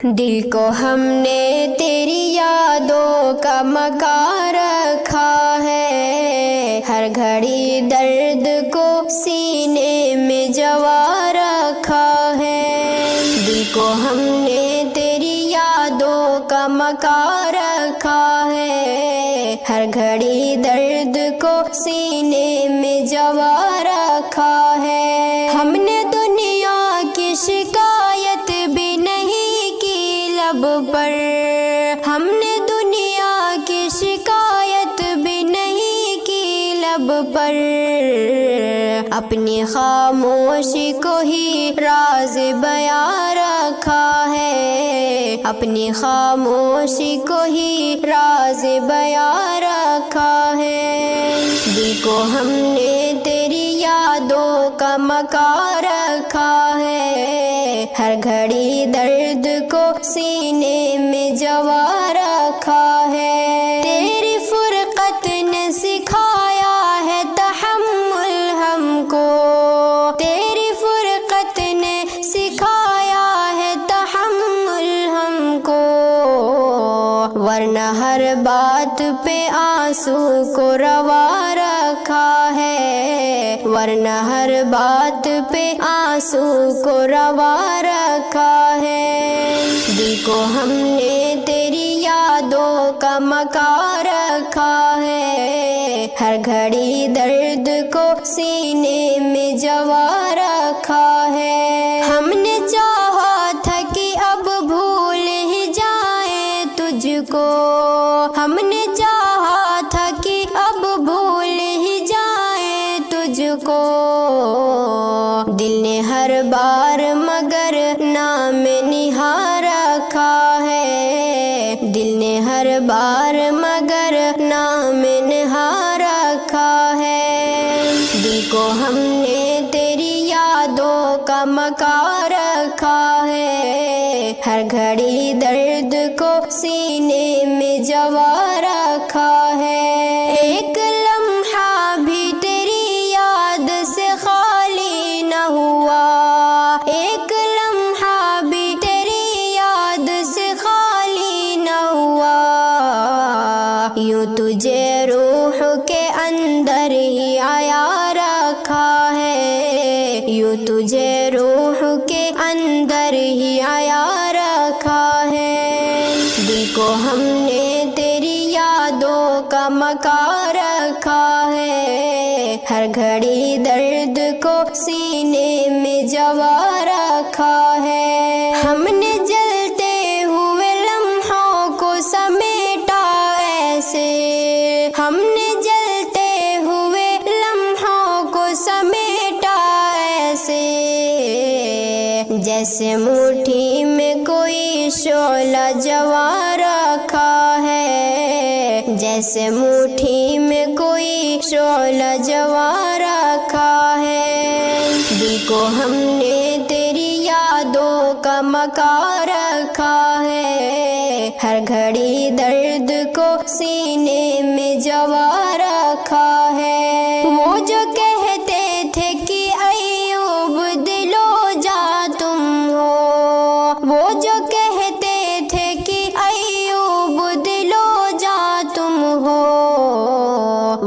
دل کو ہم نے تیری یادوں کا مکان رکھا ہے، ہر گھڑی درد کو سینے میں جوا رکھا ہے۔ دل کو ہم نے تیری یادوں کا مکان رکھا ہے، ہر گھڑی درد کو سینے میں جوا رکھا ہے۔ ہم نے دنیا کی شکایت بھی نہیں کی لب پر، ہم نے دنیا کی شکایت بھی نہیں کی لب پر، اپنی خاموشی کو ہی راز بیان رکھا ہے، اپنی خاموشی کو ہی راز بیان رکھا ہے۔ دل کو ہم نے تیری یادوں کا مکان رکھا ہے، ہر گھڑی درد کو سینے میں جوا رکھا ہے۔ تیری فرقت نے سکھایا ہے تحمل ہم کو، تیری فرقت نے سکھایا ہے تحمل ہم کو، ورنہ ہر بات پہ آنسو کو روا رکھا ہے، ورنہ ہر بات پہ آنسو کو روا رکھا ہے۔ دل کو ہم نے تیری یادوں کا مکان رکھا ہے، ہر گھڑی درد کو سینے میں جوا رکھا ہے۔ ہم نے چاہا تھا کہ اب بھول ہی جائیں تجھ کو، ہم نے چاہا تھا کہ اب بھول ہی جائیں تجھ کو، دل نے ہر بار مگر نام نہاد رکھا ہے، دل نے ہر بار مگر نام نہاد رکھا ہے۔ دل کو ہم نے تیری یادوں کا مکان رکھا ہے، ہر گھڑی درد کو سینے میں جوا رکھا ہے۔ ایک لمحہ بھی تیری یاد سے خالی نہ ہوا، ایک لمحہ بھی تیری یاد سے خالی نہ ہوا، یوں تجھے روح کے اندر ہی آیا رکھا ہے، یوں تجھے روح کے اندر ہی آیا رکھا ہے۔ دل کو ہم نے تیری یادوں کا مکان رکھا ہے، ہر گھڑی درد کو سینے میں جوا رکھا ہے۔ ہم نے جلتے ہوئے لمحوں کو سمیٹا ایسے، ہم نے جلتے ہوئے لمحوں کو سمیٹا ایسے، جیسے مٹھی میں کوئی شعلہ جوا رکھا ہے، جیسے مٹھی میں کوئی شعلہ جوا رکھا ہے۔ دل کو ہم نے تیری یادوں کا مکان رکھا ہے، ہر گھڑی درد کو سینے میں جوا رکھا ہے۔ وہ جو کہتے تھے کہ ایوب دل و جاں تم ہو، وہ جو کہتے تھے کہ ایوب دل و جاں تم ہو،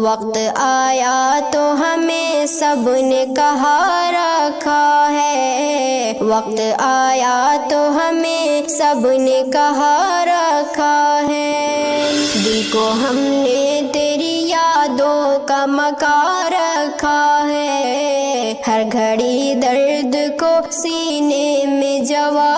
وقت آیا تو ہمیں سب نے کہا رکھا ہے، وقت آیا تو ہمیں سب نے کہا رکھا ہے۔ دل کو ہم نے تیری یادوں کا مکان رکھا ہے، ہر گھڑی درد کو سینے میں جوا